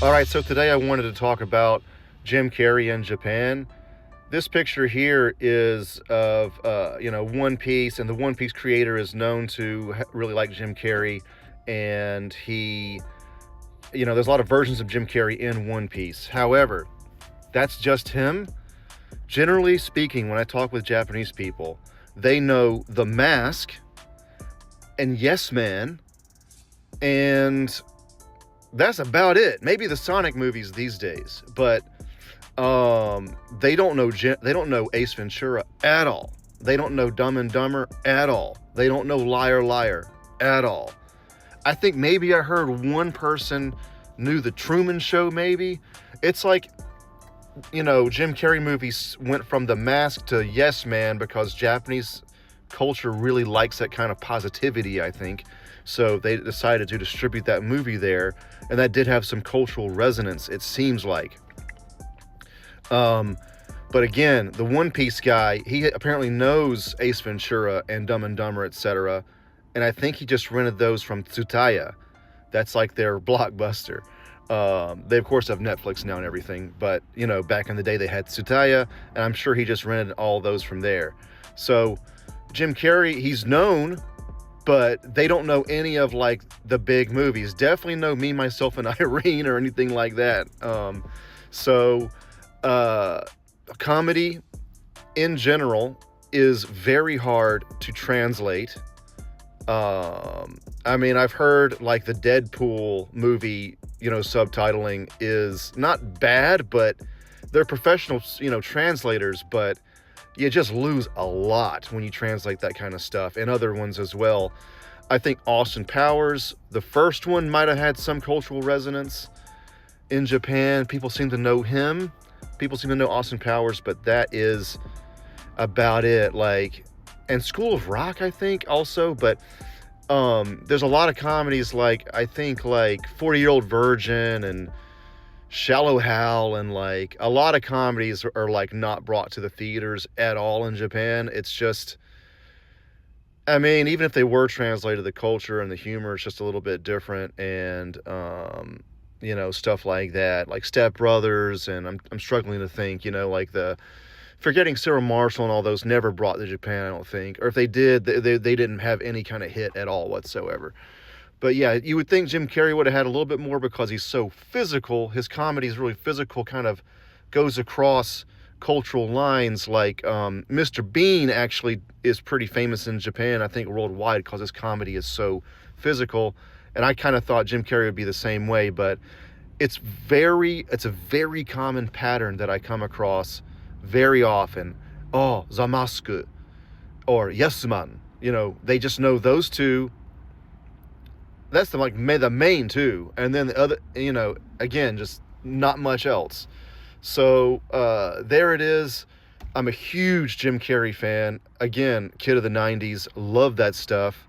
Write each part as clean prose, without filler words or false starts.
All right, so today I wanted to talk about Jim Carrey and Japan. This picture here is of, One Piece, and the One Piece creator is known to really like Jim Carrey, and there's a lot of versions of Jim Carrey in One Piece. However, that's just him. Generally speaking, when I talk with Japanese people, they know The Mask and Yes Man, and that's about it. Maybe the Sonic movies these days, but they don't know Ace Ventura at all. They don't know Dumb and Dumber at all. They don't know Liar Liar at all. I think maybe I heard one person knew The Truman Show. Maybe it's like, Jim Carrey movies went from The Mask to Yes Man because Japanese culture really likes that kind of positivity, I think. So they decided to distribute that movie there, and that did have some cultural resonance, it seems like. But again, the One Piece guy, he apparently knows Ace Ventura and Dumb and Dumber, etc. And I think he just rented those from Tsutaya. That's like their Blockbuster. They of course have Netflix now and everything, but back in the day they had Tsutaya, and I'm sure he just rented all those from there. So Jim Carrey, he's known, but they don't know any of like the big movies. Definitely know Me, Myself, and Irene or anything like that. Comedy in general is very hard to translate. I've heard like the Deadpool movie, subtitling is not bad, but they're professional, translators, but you just lose a lot when you translate that kind of stuff, and other ones as well. I think Austin Powers, the first one, might have had some cultural resonance in Japan. People seem to know him. People seem to know Austin Powers, but that is about it. And School of Rock, I think, also. But there's a lot of comedies I think 40-Year-Old Virgin and Shallow Hal, and a lot of comedies are not brought to the theaters at all in Japan. It's just, even if they were translated, the culture and the humor is just a little bit different, and stuff like that, like Step Brothers, and I'm struggling to think, the Forgetting Sarah Marshall and all those never brought to Japan, I don't think, or if they did, they didn't have any kind of hit at all whatsoever. But yeah, you would think Jim Carrey would have had a little bit more because he's so physical. His comedy is really physical, kind of goes across cultural lines. Mr. Bean actually is pretty famous in Japan, I think worldwide, because his comedy is so physical. And I kind of thought Jim Carrey would be the same way, but it's a very common pattern that I come across very often. Oh, Zamasku or Yesman. They just know those two. That's the main two, and then the other, again, just not much else. So there it is. I'm a huge Jim Carrey fan. Again, kid of the 90s, love that stuff.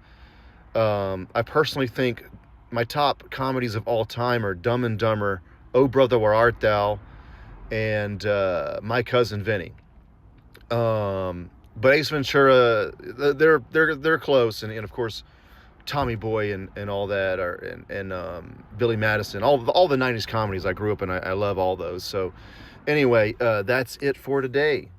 I personally think my top comedies of all time are Dumb and Dumber, Oh Brother Where Art Thou, and My Cousin Vinny. But Ace Ventura, they're close, and of course Tommy Boy and all that, and Billy Madison, all the 90s comedies I grew up in. I love all those. So anyway, that's it for today.